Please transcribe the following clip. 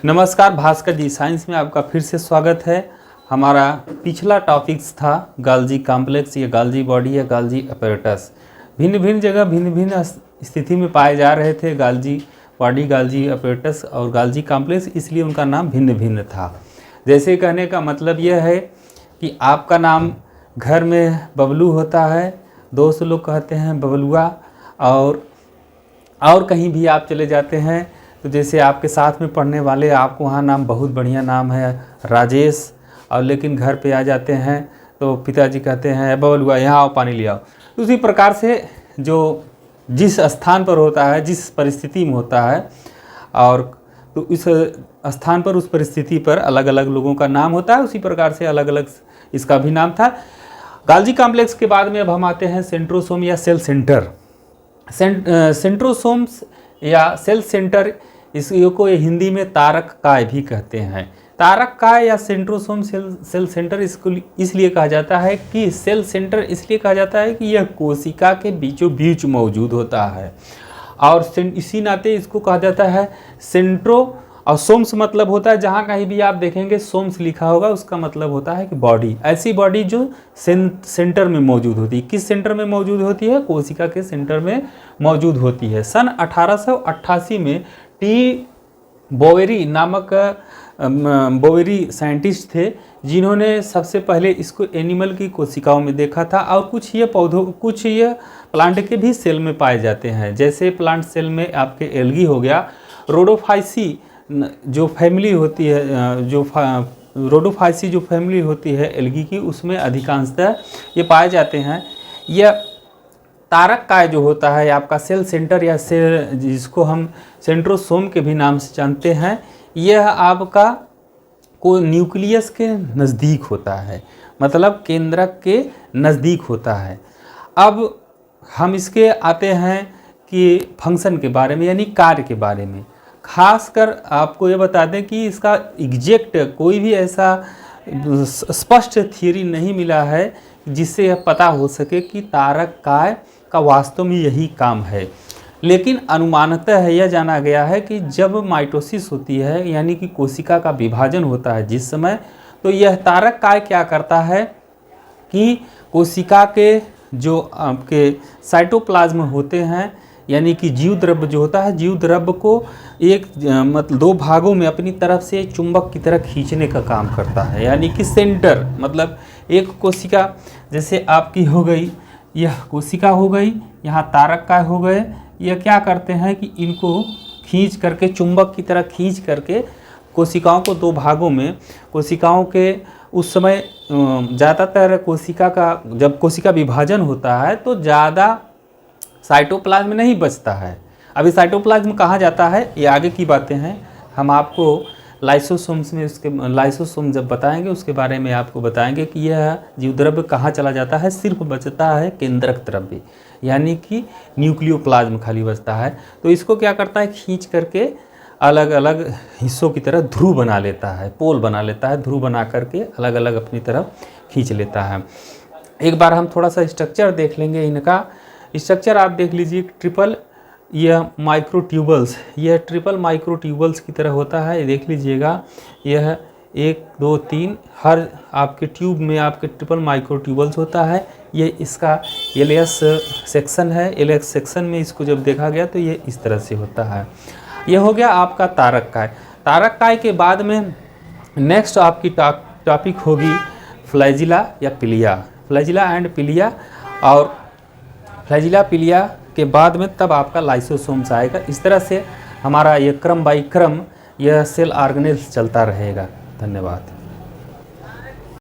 नमस्कार भास्कर जी, साइंस में आपका फिर से स्वागत है। हमारा पिछला टॉपिक्स था गाल्जी कॉम्प्लेक्स या गाल्जी बॉडी या गाल्जी अपैरेटस। भिन्न भिन्न जगह भिन्न भिन्न स्थिति में पाए जा रहे थे गाल्जी बॉडी, गाल्जी अपैरेटस और गाल्जी कॉम्प्लेक्स, इसलिए उनका नाम भिन्न भिन्न था। जैसे कहने का मतलब यह है कि आपका नाम घर में बबलू होता है, दोस्त लोग कहते हैं बबलुआ, और कहीं भी आप चले जाते हैं तो जैसे आपके साथ में पढ़ने वाले, आपको वहाँ नाम बहुत बढ़िया नाम है राजेश, और लेकिन घर पे आ जाते हैं तो पिताजी कहते हैं बबलुआ यहाँ आओ पानी ले आओ। तो उसी प्रकार से जो जिस स्थान पर होता है, जिस परिस्थिति में होता है, और तो इस स्थान पर उस परिस्थिति पर अलग अलग लोगों का नाम होता है, उसी प्रकार से अलग अलग इसका भी नाम था। गाल्जी कॉम्प्लेक्स के बाद में अब हम आते हैं सेंट्रोसोम या सेल सेंटर। सेंट्रोसोम्स या सेल सेंटर, इसको हिंदी में तारक काय भी कहते हैं। तारक काय या सेंट्रोसोम सेल सेंटर इसको इसलिए कहा जाता है कि सेल सेंटर इसलिए कहा जाता है कि यह कोशिका के बीचों बीच मौजूद होता है, और इसी नाते इसको कहा जाता है सेंट्रो। और सोम्स मतलब होता है, जहाँ कहीं भी आप देखेंगे सोम्स लिखा होगा उसका मतलब होता है कि बॉडी, ऐसी बॉडी जो सेंटर में मौजूद होती है। किस सेंटर में मौजूद होती है? कोशिका के सेंटर में मौजूद होती है। सन 1888 में टी बोवेरी नामक बोवेरी साइंटिस्ट थे, जिन्होंने सबसे पहले इसको एनिमल की कोशिकाओं में देखा था, और कुछ ये प्लांट के भी सेल में पाए जाते हैं। जैसे प्लांट सेल में आपके एल्गी हो गया, रोडोफाइसी जो फैमिली होती है, रोडोफाइसी जो फैमिली होती है एल्गी की, उसमें अधिकांशतः ये पाए जाते हैं। यह तारक काय जो होता है आपका सेल सेंटर या सेल, जिसको हम सेंट्रोसोम के भी नाम से जानते हैं, यह आपका को न्यूक्लियस के नज़दीक होता है, मतलब केंद्रक के नज़दीक होता है। अब हम इसके आते हैं कि फंक्शन के बारे में, यानी कार्य के बारे में। खासकर आपको ये बता दें कि इसका एग्जैक्ट कोई भी ऐसा स्पष्ट थियरी नहीं मिला है जिससे यह पता हो सके कि तारक काय का वास्तव में यही काम है। लेकिन अनुमानतः यह जाना गया है कि जब माइटोसिस होती है, यानी कि कोशिका का विभाजन होता है जिस समय, तो यह तारक काय क्या करता है कि कोशिका के जो आपके साइटोप्लाज्म होते हैं, यानी कि जीव द्रव्य जो होता है, जीव द्रव्य को एक मतलब दो भागों में अपनी तरफ से चुंबक की तरह खींचने का काम करता है। यानी कि सेंटर मतलब एक कोशिका जैसे आपकी हो गई, यह कोशिका हो गई, यहाँ तारक काय हो गए, यह क्या करते हैं कि इनको खींच करके, चुंबक की तरह खींच करके कोशिकाओं को दो भागों में, कोशिकाओं के उस समय ज़्यादातर कोशिका का, जब कोशिका विभाजन होता है तो ज़्यादा साइटोप्लाज्म नहीं बचता है। अभी साइटोप्लाज्म कहाँ जाता है ये आगे की बातें हैं, हम आपको लाइसोसोम्स में उसके लाइसोसोम जब बताएंगे उसके बारे में आपको बताएंगे कि यह जीव द्रव्य कहाँ चला जाता है। सिर्फ बचता है केंद्रक द्रव्य, यानी कि न्यूक्लियोप्लाज्म खाली बचता है। तो इसको क्या करता है, खींच करके अलग अलग हिस्सों की तरह ध्रुव बना लेता है, पोल बना लेता है, ध्रुव बना करके अलग अलग अपनी तरफ खींच लेता है। एक बार हम थोड़ा सा स्ट्रक्चर देख लेंगे इनका। स्ट्रक्चर आप देख लीजिए, ट्रिपल, यह माइक्रोट्यूबल्स, यह ट्रिपल माइक्रोट्यूबल्स की तरह होता है। देख लीजिएगा, यह 1 2 3 हर आपके ट्यूब में आपके ट्रिपल माइक्रोट्यूबल्स होता है। ये इसका एलियस सेक्शन है। एलियस सेक्शन में इसको जब देखा गया तो ये इस तरह से होता है। यह हो गया आपका तारक काय। तारक काय के बाद में नेक्स्ट आपकी टॉपिक होगी फ्लैजिला या पिलिया, फ्लैजिला एंड पिलिया। और फ्लैजिला पिलिया के बाद में तब आपका लाइसोसोम्स आएगा। इस तरह से हमारा ये क्रम बाई क्रम यह सेल ऑर्गेनेल्स चलता रहेगा। धन्यवाद।